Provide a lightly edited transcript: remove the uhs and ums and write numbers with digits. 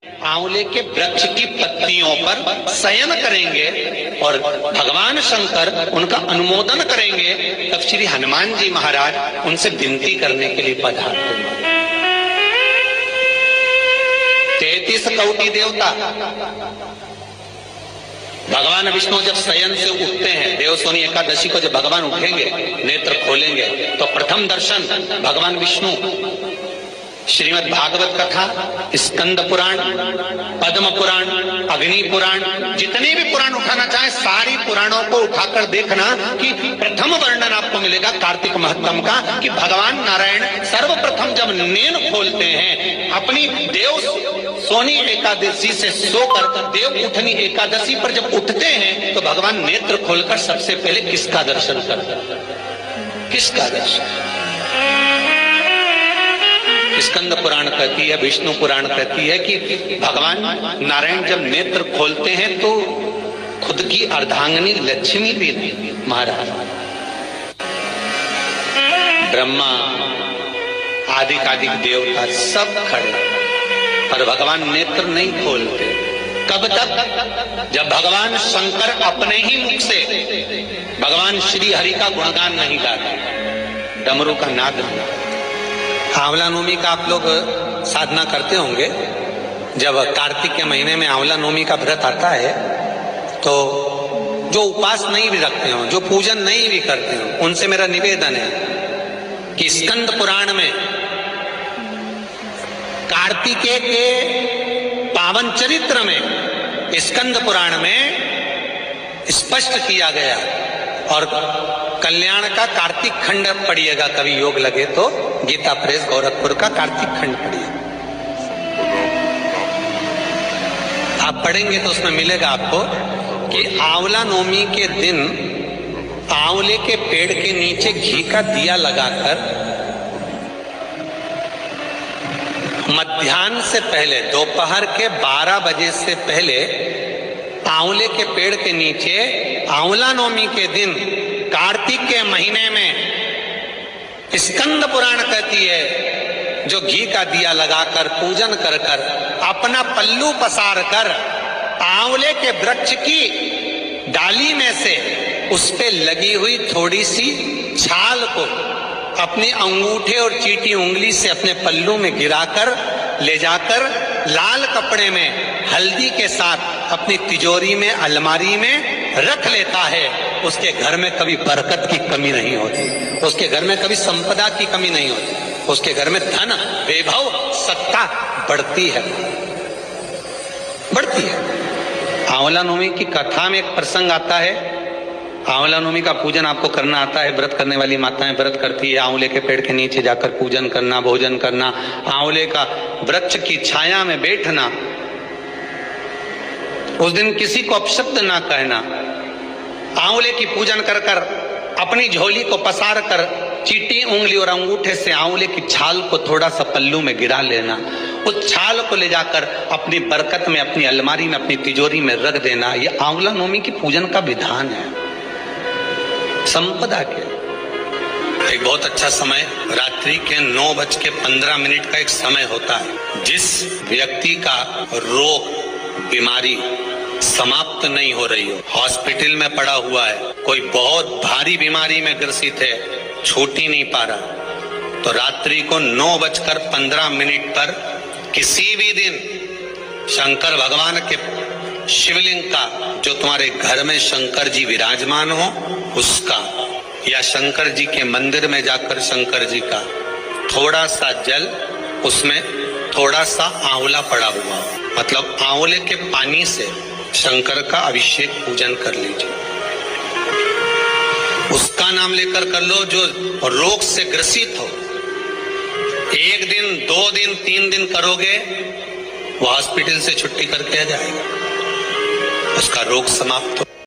आंवले के वृक्ष की पत्तियों पर शयन करेंगे और भगवान शंकर उनका अनुमोदन करेंगे। तब श्री हनुमान जी महाराज उनसे विनती करने के लिए पधारते हैं। 33 कौटि देवता, भगवान विष्णु जब शयन से उठते हैं, देवसोनी एकादशी को जब भगवान उठेंगे, नेत्र खोलेंगे, तो प्रथम दर्शन भगवान विष्णु श्रीमद् भागवत कथा, स्कंद पुराण, पद्म पुराण, अग्नि पुराण, जितने भी पुराण उठाना चाहे सारी पुराणों को उठाकर देखना कि प्रथम वर्णन आपको मिलेगा कार्तिक महत्तम का कि भगवान नारायण सर्वप्रथम जब नेत्र खोलते हैं, अपनी देव सोनी एकादशी से सोकर देव उठनी एकादशी पर जब उठते हैं, तो भगवान नेत्र खोलकर सबसे पहले किसका दर्शन करते हैं? किसका दर्शन? स्कंद पुराण कहती है, विष्णु पुराण कहती है कि भगवान नारायण जब नेत्र खोलते हैं तो खुद की अर्धांगिनी लक्ष्मी भी नहीं, महाराज ब्रह्मा आदिक देवता सब खड़े, पर भगवान नेत्र नहीं खोलते। कब तक? जब भगवान शंकर अपने ही मुख से भगवान श्री हरि का गुणगान नहीं गाते, डमरू का नाद नहीं। आंवला नवमी का आप लोग साधना करते होंगे। जब कार्तिक के महीने में आंवला नवमी का व्रत आता है, तो जो उपवास नहीं भी रखते हो, जो पूजन नहीं भी करते हो, उनसे मेरा निवेदन है कि स्कंद पुराण में कार्तिकेय के पावन चरित्र में स्कंद पुराण में स्पष्ट किया गया। और कल्याण का कार्तिक खंड पढ़िएगा, कभी योग लगे तो गीता प्रेस गोरखपुर का कार्तिक खंड पढ़िए, आप पढ़ेंगे तो उसमें मिलेगा आपको कि आंवला नवमी के दिन आंवले के पेड़ के नीचे घी का दिया लगाकर मध्याह्न से पहले, दोपहर के 12 बजे से पहले आंवले के पेड़ के नीचे आंवला नवमी के दिन कार्तिक के महीने में स्कंद पुराण कहती है, जो घी का दिया लगाकर पूजन कर कर अपना पल्लू पसार कर आंवले के वृक्ष की डाली में से उस पे लगी हुई थोड़ी सी छाल को अपने अंगूठे और चीटी उंगली से अपने पल्लू में गिराकर ले जाकर लाल कपड़े में हल्दी के साथ अपनी तिजोरी में, अलमारी में रख लेता है। उसके घर में कभी बरकत की कमी नहीं होती, उसके घर में कभी संपदा की कमी नहीं होती, उसके घर में धन, वैभव, सत्ता बढ़ती है, बढ़ती है। आंवला नवमी की कथा में एक प्रसंग आता है। आंवला नवमी का पूजन आपको करना आता है, व्रत करने वाली माताएं व्रत करती है, आंवले के पेड़ के नीचे जाकर पूजन करना, भोजन करना, आंवले का वृक्ष की छाया में बैठना, उस दिन किसी को अपशब्द ना कहना, आंवले की पूजन कर कर अपनी झोली को पसार कर चीटी उंगली और अंगूठे से आंवले की छाल को थोड़ा सा पल्लू में गिरा लेना, उस छाल को ले जाकर अपनी बरकत में, अपनी अलमारी में, अपनी तिजोरी में रख देना। यह आंवला नवमी की पूजन का विधान है, संपदा के। एक बहुत अच्छा समय रात्रि के 9:15 का एक समय होता है। जिस व्यक्ति का रोग, बीमारी समाप्त नहीं हो रही हो, हॉस्पिटल में पड़ा हुआ है, कोई बहुत भारी बीमारी में ग्रसित है, छूट ही नहीं पा रहा, तो रात्रि को 9:15 पर किसी भी दिन शंकर भगवान के शिवलिंग का, जो तुम्हारे घर में शंकर जी विराजमान हो उसका, या शंकर जी के मंदिर में जाकर शंकर जी का थोड़ा सा जल, उसमें थोड़ा सा आंवला पड़ा हुआ, मतलब आंवले के पानी से शंकर का अभिषेक पूजन कर लीजिए। उसका नाम लेकर कर लो जो रोग से ग्रसित हो। 1 दिन, 2 दिन, 3 दिन करोगे, वो हॉस्पिटल से छुट्टी करके आ जाएगा, उसका रोग समाप्त हो।